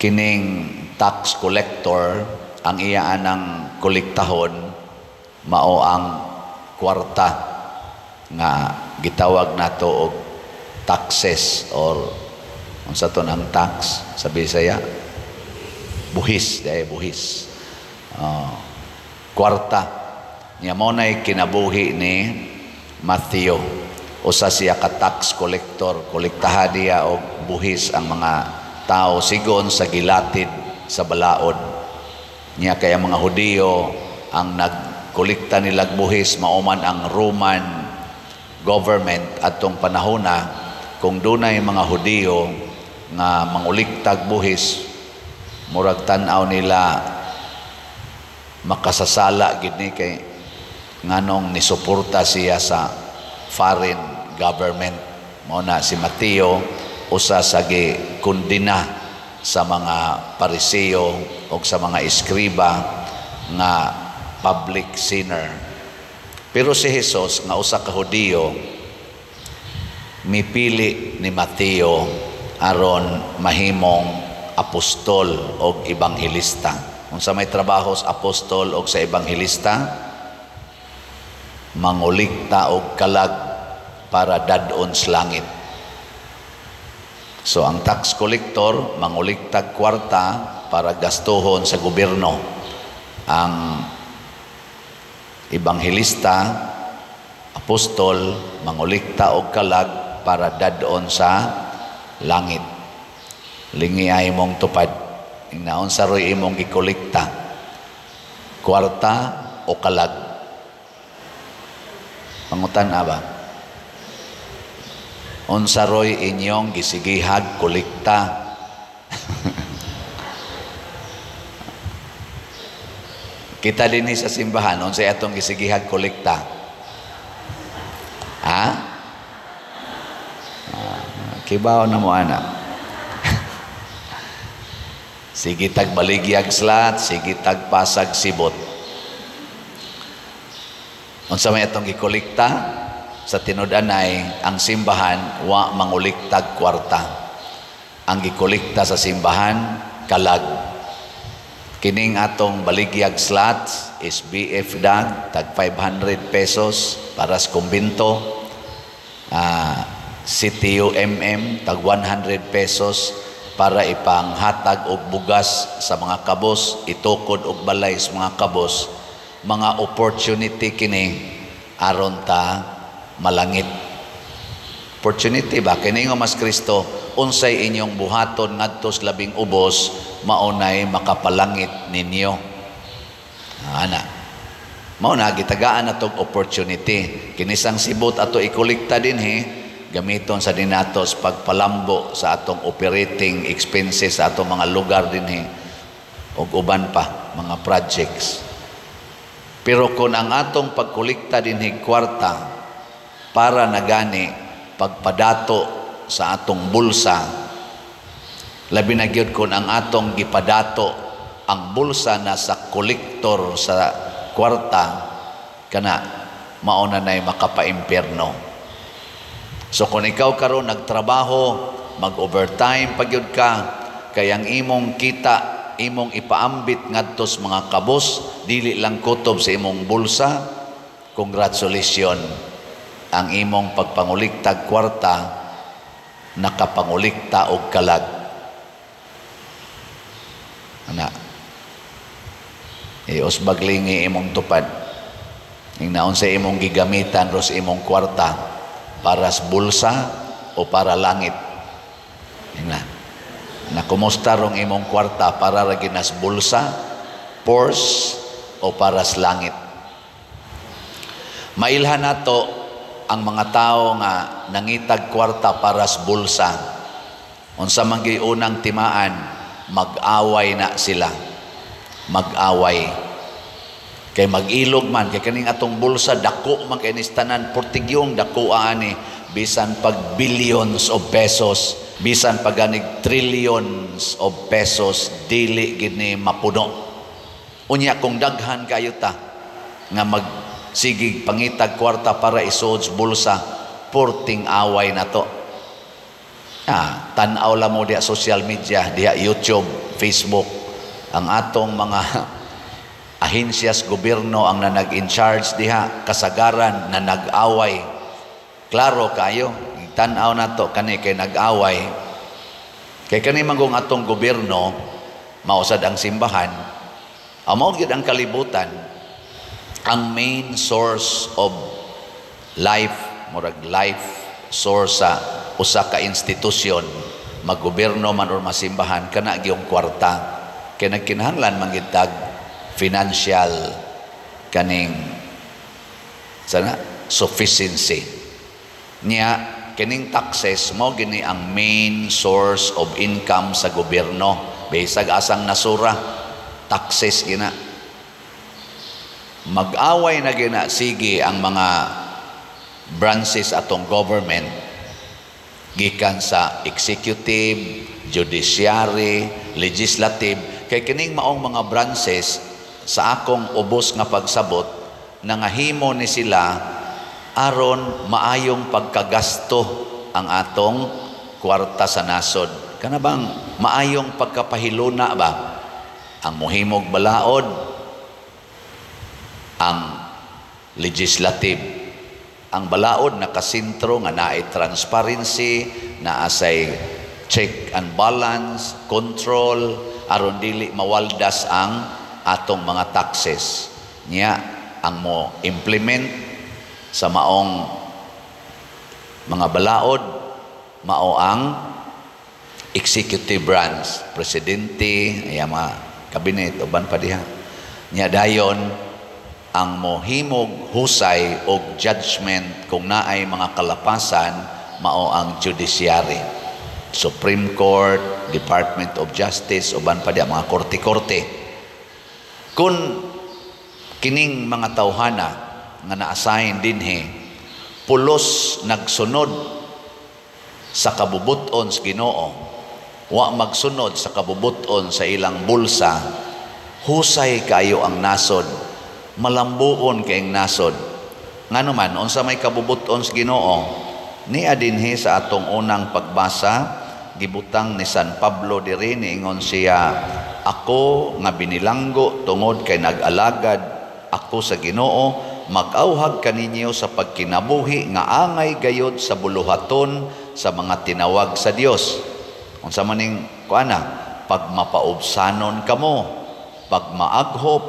kining tax collector ang iyaan ng kolektahon mao ang kwarta nga gitawag nato og taxes or unsa to ang tax sa Bisaya, buhis, buhis. Kwarta niya mo na'y kinabuhi ni Matthew. Usa siya ka tax collector, kolektahan niya og buhis ang mga tao sigon sa gilatid sa balaod niya. Kaya mga Hudiyo ang nagkolekta nila buhis, mauman ang Roman government atong panahona. Kung dunay mga Hudiyo nga manguliktag buhis, murag tan-aw nila makasasala gid ni kay nganong nisuporta siya sa foreign government. Mao na si Mateo usa sa gikundina sa mga Pariseo o sa mga eskriba nga public sinner. Pero si Jesus nga usa ka Hudiyo, mipili ni Mateo aron mahimong apostol o ebanghelista. Unsa may trabaho sa apostol o sa ebanghelista? Mangulikta og kalag para dadon sa langit. So ang tax collector manguliktag kwarta para gastuhon sa gobyerno. Ang ebanghelista, apostol, mangulikta og kalag para dadon sa langit. Lingi ay mong tupad. Ingnaon sa roy imong gikolekta, kwarta o kalag? Pangutan ba? Unsa roy inyong gisigihag kolekta? Kita din sa simbahan, unsay atong gisigihag kolekta? Ha? Kibaw na mo ana. Sige tag baligyag slat, sige tag pasag sibot. Unsa may atong gikolekta? Sa tinud-anay ang simbahan wa manguliktag kwarta. Ang gikolekta sa simbahan kalag. Kining atong baligyag slots is BF dag tag 500 pesos para sa kumbinto. CTUMM tag 100 pesos para ipanghatag og bugas sa mga kabos, itukod og balay sa mga kabos. Mga opportunity kini aron ta malangit. Opportunity ba? Kini nga mas Kristo, unsay inyong buhaton ngadto sa labing ubos, maunay makapalangit ninyo. Ana. Mao na gitagaan natong opportunity. Kinisang sibot ato ikolekta dinhi, gamiton sa dinatos pagpalambo sa atong operating expenses sa atong mga lugar dinhi ug uban pa mga projects. Pero kung ang atong pagkolekta dinhi kwarta para nagani pagpadato sa atong bulsa, labi na gyud kung ang atong gipadato ang bulsa na sa kolektor sa kwarta, kana mauna nay makapaimpierno. So kung ikaw karon nagtrabaho, mag-overtime pagyud ka, kay ang imong kita, imong ipaambit ngadto sa mga kabos, dili lang kutob sa imong bulsa, congratulations. Ang imong pagpanguliktag kwarta, nakapangulikta og kalag. Ana. Usbaglingi imong tupad. Ingnaon sa imong gigamitan ro sa imong kwarta, para sa bulsa o para langit. Na kumusta rong imong kwarta, para ra ginas bulsa, purse o para sa langit. Mailhan nato ang mga tao nga nangitag kwarta para sa bulsa. Unsa man gyud unang timaan, mag-away na sila. Mag-away. Kay mag-ilog man, kay kaning atong bulsa, dako man kay nistanan, portigyong dako ani, bisan pag billions of pesos, bisan pag ganig trillions of pesos, dili gid ni mapuno. Unya kung daghan kayo ta, nga magsigig pangitag kwarta para isuod sa bulsa, porting away na to. Tanaw lang mo diya social media, diya YouTube, Facebook, ang atong mga ahensyas gobyerno ang nag-in charge diha, kasagaran na nag-away. Klaro kayo, tanaw na to, kani kay nag-away. Kay kani manggong atong gobyerno, mausad ang simbahan, amo gyud ang kalibutan, ang main source of life, murag life source sa usa ka institusyon, maggobyerno man or masimbahan, kana gyung kwarta. Kay nagkinahanglan manggitag financial kaning sufficiency niya. Kining taxes mo gini ang main source of income sa gobyerno. Bisag asang nasura, taxes gina. Mag-away na gina sige ang mga branches atong government, gikan sa executive, judiciary, legislative. Kay kining maong mga branches sa akong ubos nga pagsabot, nangahimo ni sila aron maayong pagkagasto ang atong kwarta sa nasod. Kana bang maayong pagkapahiluna ba? Ang muhimog balaod, ang legislative. Ang balaod nakasintro nga naay transparency, naasay check and balance, control, aron dili mawaldas ang atong mga taxes. Nya ang mo implement sa maong mga balaod, mao ang executive branch, presidente, ay mga kabinet, uban pa diha. Nya dayon ang mohimog husay o judgment kung naay mga kalapasan, mao ang judiciary, Supreme Court, Department of Justice, uban pa diha mga korte-korte. Kung kining mga tawhana nga na-assign dinhi pulos nagsunod sa kabubuton sa Ginoo, wa magsunod sa kabubuton sa ilang bulsa, husay kayo ang nasod, malambuon kayong nasod. Nganuman unsa may kabubuton sa Ginoo, niya dinhi sa atong unang pagbasa, gibutang ni San Pablo diri, niingon siya, ako nga binilanggo tungod kay nag-alagad ako sa Ginoo, mag-awhag kaninyo sa pagkinabuhi nga angay gayod sa buluhaton sa mga tinawag sa Dios. Unsa maning kuana, pag mapaubsanon kamo, pag maaghop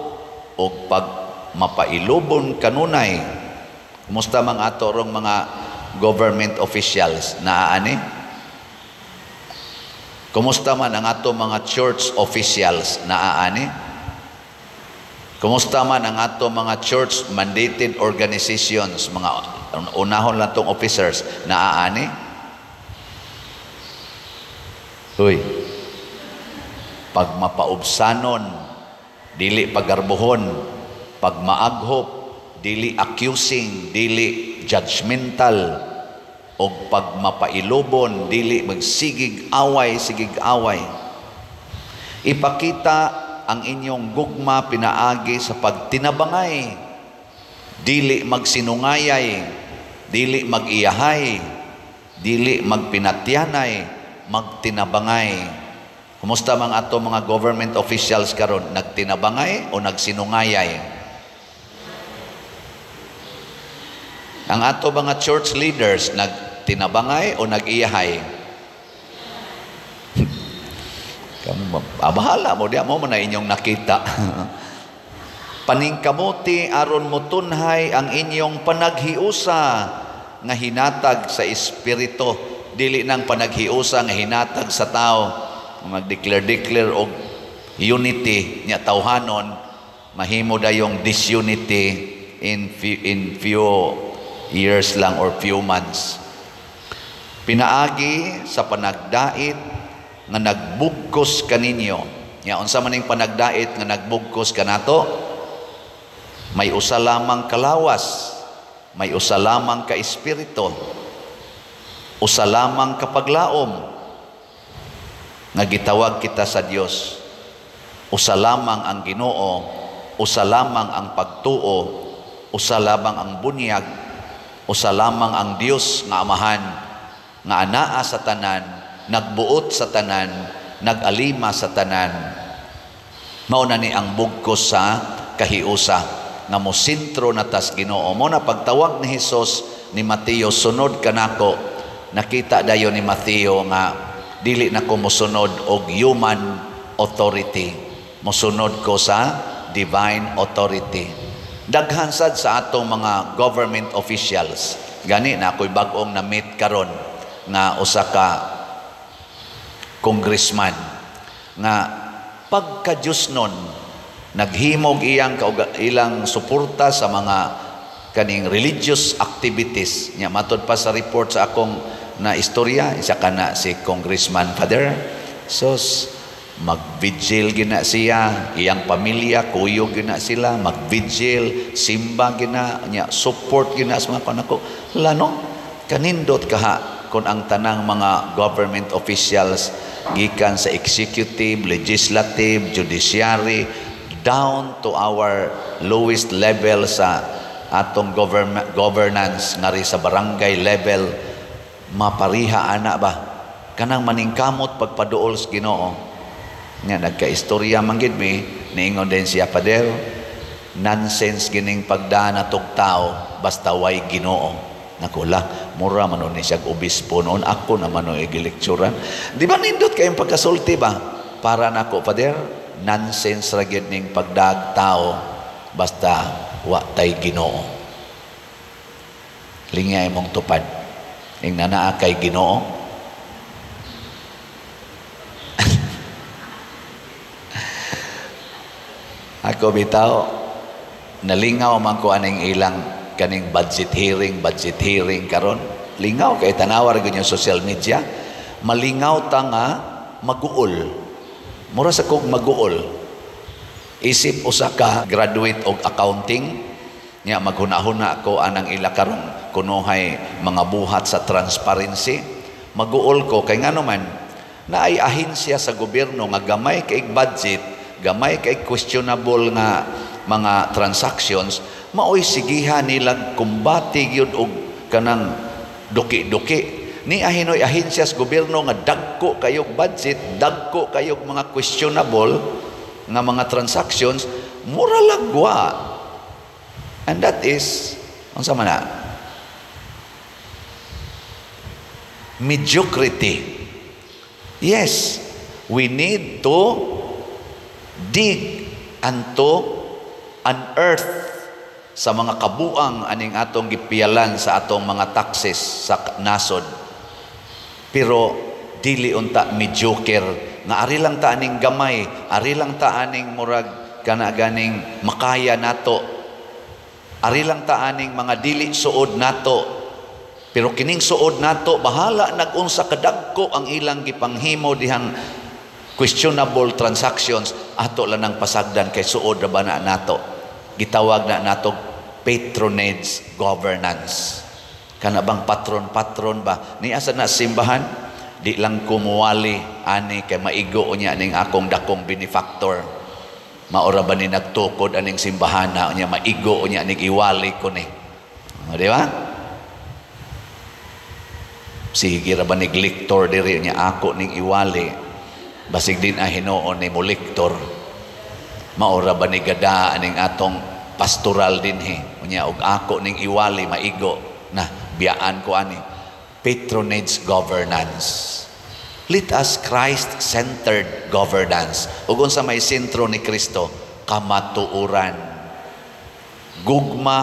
o pag mapailubon kanunay. Kumusta mga atorong mga government officials na ani? Kumusta man ang ato mga church officials na ani? Kumusta man ang ato mga church mandated organizations, mga unahon lang tong officers na aani? Uy, pag mapaubsanon, dili pagarbuhon, pag maaghop, dili accusing, dili judgmental, o pag mapailubon, dili magsigig away, sigig away. Ipakita ang inyong gugma pinaagi sa pagtinabangay, dili magsinungayay, dili magiyahay, dili magpinatyanay, magtinabangay. Kumusta man ato mga government officials karon, nagtinabangay o nagsinungayay? Ang ato mga church leaders, nagtinabangay o nagiyahay? Bahala mo, diya mo na inyong nakita. Paningkamuti aron motunhay ang inyong panaghiusa nga hinatag sa espiritu, dili nang panaghiusa nga hinatag sa tao. Mag-declare og unity nya tawhanon, mahimo dayong disunity in few years lang or few months. Pinaagi sa panagdait nga nagbugkos kaninyo. Ya, unsa maning panagdait nga nagbugkos kanato? May usa lamang kalawas, may usa lamang ka espiritu, usa lamang ka paglaom nga gitawag kita sa Dios. Usa lamang ang Ginoo, usa lamang ang pagtuo, usa lamang ang bunyag, usa lamang ang Dios nga Amahan, nga anaa sa tanan, nagbuot sa tanan, nagalima sa tanan. Mao na ni ang bugkos sa kahiusa nga mosentro na tas Ginoo. Mo na pagtawag ni Hesus ni Mateo, sunod kanako, nakita dayon ni Mateo nga dili na ko mosunod og human authority, mosunod ko sa divine authority. Daghan sad sa atong mga government officials, gani na ako'y bag-ong na-meet karon nga usa ka congressman nga pagka-Diyos nun, naghimog ilang suporta sa mga kaning religious activities. Nya matod pa sa report sa akong na istorya, isa ka na si Congressman Father. Sos, mag-vigil gina siya, iyang pamilya, kuyog gina sila, mag-vigil, simba gina, nya support gina sa mga panako. Lano, kanindot kaha kung ang tanang mga government officials gikan sa executive, legislative, judiciary, down to our lowest level sa atong governance ngari sa barangay level, mapariha ana ba kanang maningkamot pagpaduol sa Ginoo. Nga nagkaistorya man gid mi niingon din siya, Pader, nonsense gining pagdaan atong tao basta way Ginoo. Nakula, mura man ni siya obispo noon, ako naman o igilekturan. Di ba nindot kayong pagkasulti ba? Para nako, Pader, nonsense ra gyud ning pagdag tao basta wa tay Ginoo. Lingay mong tupad ing nanaa kay Ginoo. Ako bitaw nalingaw man ko aning ilang kaning budget hearing karon. Lingaw kay tanawar gyud yung social media. Malingaw ta nga maguol. Mura sa kog maguol. Isip usa ka graduate og accounting, nya maghunahuna ko anang ila karon kunohay mga buhat sa transparency. Maguol ko kay ngano man naay ahensya sa gobyerno nga gamay kay budget, gamay kay questionable nga mga transactions, maoy sigihan nila kumbati gyud og kanang duki-duki. Ni ahinoy ahensya sa gobyerno nga dagko kayog budget, dagko kayog mga questionable nga mga transactions, mura lagwa. And that is unsa man na? Mediocrity. Yes, we need to dig and to unearth sa mga kabuang aning atong gipiyalan sa atong mga taxes sa nasod. Pero dili unta mediocre nga ari lang ta aning gamay, ari lang ta aning murag kana ganing makaya nato, ari lang ta aning mga dili suod nato. Pero kining suod nato bahala nag-unsa kadagko ang ilang gipanghimo dihang questionable transactions, ato lang ng pasagdan kay suod ra ba na nato. Gitawag na nato patronage governance. Kana bang patron-patron ba? Ni asa na simbahan, di lang kumuwali ani kay maigo niya ning akong dakong benefactor. Maora ba ni nagtukod aning simbahan na niya maigo niya ning iwali ko ni. Di ba? Sige ra ba ni lector diri niya ako ning iwali. Basig din ahinoon ni mo lector. Maora ba ni gada aning atong pastoral din unya og ako ning iwali maigo na biyaan ko ani patronage governance. Let us Christ-centered governance. Ug unsa may sentro ni Kristo? Kamatuoran. Gugma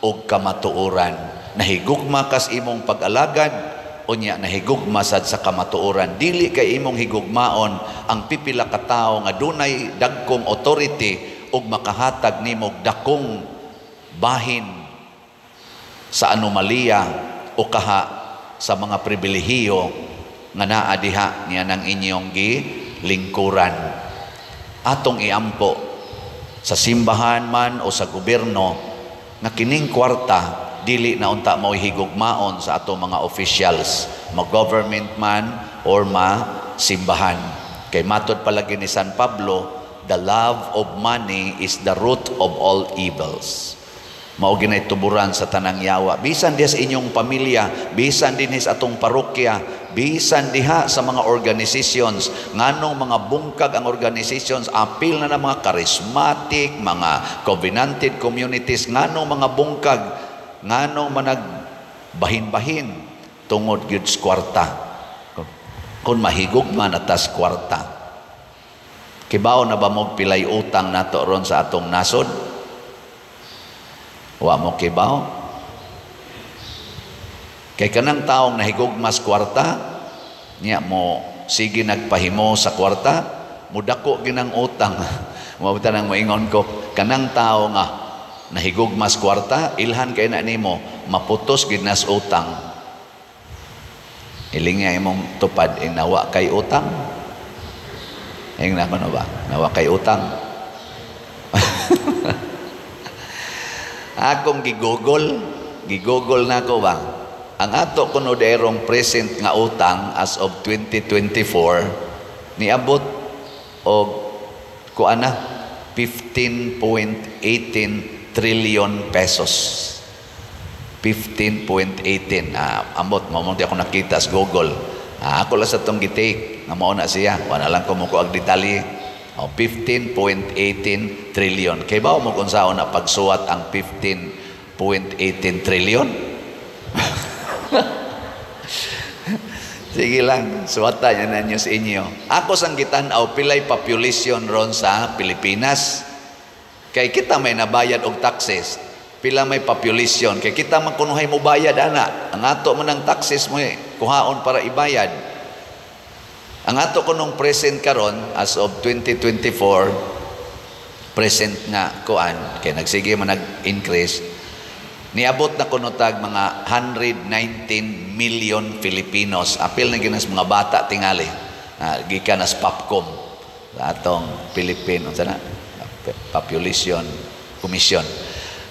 og kamatuoran. Nahigugma kas imong pag-alagad, unya nahigugma sad sa kamatuoran. Dili kay imong higugmaon ang pipila ka tawo nga dunay dagkong authority ug makahatag nimo dakong bahin sa anomalya o kaha sa mga pribilehiyo nga naa diha niya ng inyong gilingkuran. Atong iampo sa simbahan man o sa gobyerno nga kining kwarta dili na unta mao higugmaon sa ato mga officials, ma-government man or ma-simbahan. Kay matod palagi ni San Pablo, the love of money is the root of all evils. Mao ginay tuburan sa tanang yawa. Bisan din sa inyong pamilya, bisan din sa atong parokya, bisan diha sa mga organizations, nganong mga bungkag ang organizations, apil na ng mga charismatic, mga covenanted communities, nganong mga bungkag, nganong manag bahin-bahin tungod gyud sa kwarta. Kung mahigog man atas kwarta, kibaw na ba mo pilay utang nato ron sa atong nasod? Wa mo kibaw? Kay kanang taong nahigugmas kwarta, niya mo sige nagpahimo sa kwarta, mudako ginang utang. Mabuta nang moingon ko, kanang tao nga nahigugmas kwarta, ilhan kay na nimo, maputos ginas utang. Ilinga imong tupad, nawa kay utang. Ayun na ko ba? Nawa kay utang. Akong gigugol na ko ba? Ang ato kunoderong present nga utang as of 2024 niabot og kuana 15.18 trillion pesos. 15.18 ambot mamunti ako nakita sa Google. Ako lang sa tong gitake nga mao na siya. Wala lang ko mo ko ag detalye. 15.18 trillion. Kay ba mo kung saan na pagsuwat ang 15.18 trillion? Sige lang, suwata yan na sa inyo. Ako sang gitanaw, pilay population ron sa Pilipinas. Kay kita may nabayad og taxes, pila may population. Kay kita magkunuhay mo bayad, ana. Ang ato mo ng taxes mo kuhaon para ibayad. Ang ato ko nung present karon as of 2024, present nga kuan, kay nagsige man nag-increase, niabot na kunutag mga 119 million Filipinos. Apil na ginas mga bata tingali. Gikan as Popcom. Sa atong Philippine, sana? Population Commission.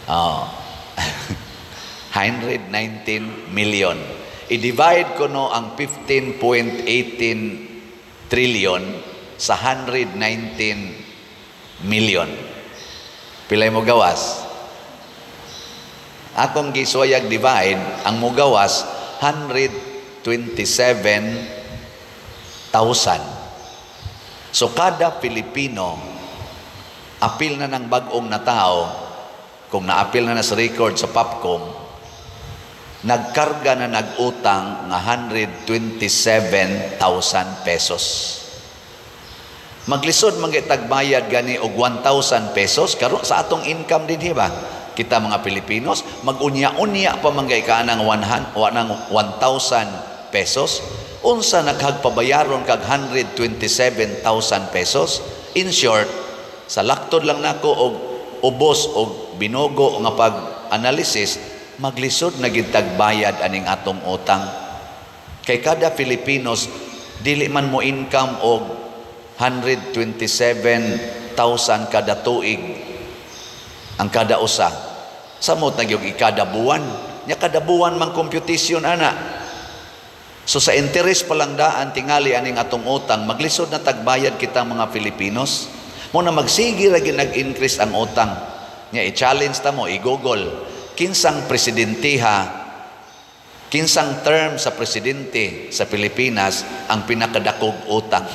119 million. I-divide ko no ang 15.18 trillion sa 119 million. Pilay mo gawas? Akong gisoyag divide, ang mugawas 127,000. So kada Pilipino, apil na ng bagong na tao, kung naapil na sa record sa Popcom, nagkarga na nagutang nga 127,000 pesos. Maglisod magitagbayad gani og 1,000 pesos karon sa atong income din hiba. Kita mga Pilipinos, mag-unya-unya pa manggay ka ng 1,000 pesos. Unsa naghagpabayaron kag 127,000 pesos? In short, sa laktod lang nako og ubos og binogo nga pag-analysis, maglisod na gitagbayad aning atong utang. Kay kada Filipinos, dili man mo income og 127,000 kada tuig ang kada usa. Samot na yung ikada buwan. Nya kada buwan mang computation ana. So sa interest pa lang daan tingali aning atong utang, maglisod na tagbayad kita mga Filipinos. Mo na magsige ra nag-increase ang utang. Nya i-challenge ta mo, i-google kinsang presidentiha, kinsang term sa presidente sa Pilipinas ang pinakadakog utang.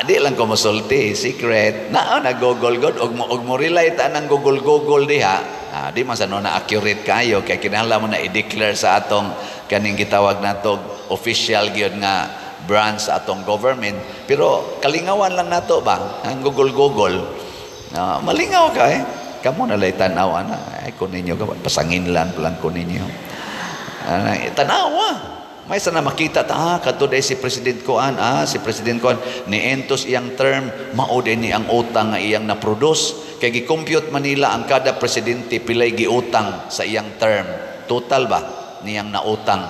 Di lang ko masulti, secret. Na-google god, og mo relay ta ng google diha. Di man sa na accurate kayo, kaya kinahanglan mo na i-declare sa atong kaning gitawag nato official gyud nga branch sa atong government. Pero kalingawan lang nato ba, ang google. Malingaw ka Kamo na lay tanaw ana. Ay kun ninyo pasangin lang ko ninyo. Tanawa. May sana makita ta, katuday si President Kuan, si President Kuan, ni entos iyang term, mauday ni ang utang nga iyang na-produce. Kaya gi-compute Manila ang kada presidente pilay giutang sa iyang term. Total ba niyang nautang?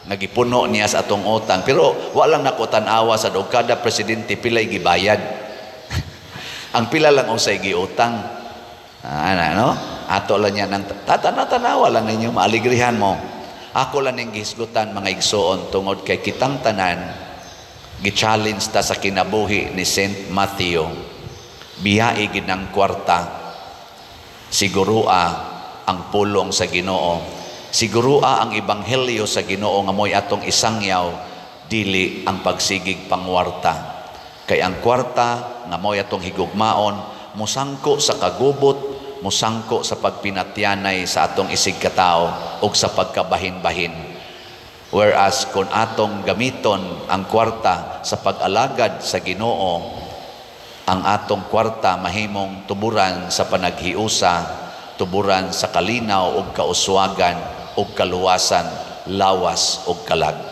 Nagipuno niya sa atong utang. Pero walang nakutanawa sa daw kada presidente pilay gibayad. Ang pila lang usay giutang. No? Ato lang yan, tatanawa lang ninyo, maaligrihan mo. Ako lang ng gisgutan mga igsoon tungod kay kitang tanan gi-challenge ta sa kinabuhi ni Saint Matthew. Biyae gid ng kwarta, sigurua ang pulong sa Ginoo. Sigurua ang ebanghelyo sa Ginoo nga moy atong isangyaw dili ang pagsigig pangwarta. Kay ang kwarta nga moy atong higugmaon musangko sa kagubot, musangko sa pagpinatyanay sa atong isig katao ug sa pagkabahin-bahin. Whereas kung atong gamiton ang kwarta sa pag-alagad sa Ginoo, ang atong kwarta mahimong tuburan sa panaghiusa, tuburan sa kalinaw ug kauswagan ug kaluwasan, lawas ug kalag.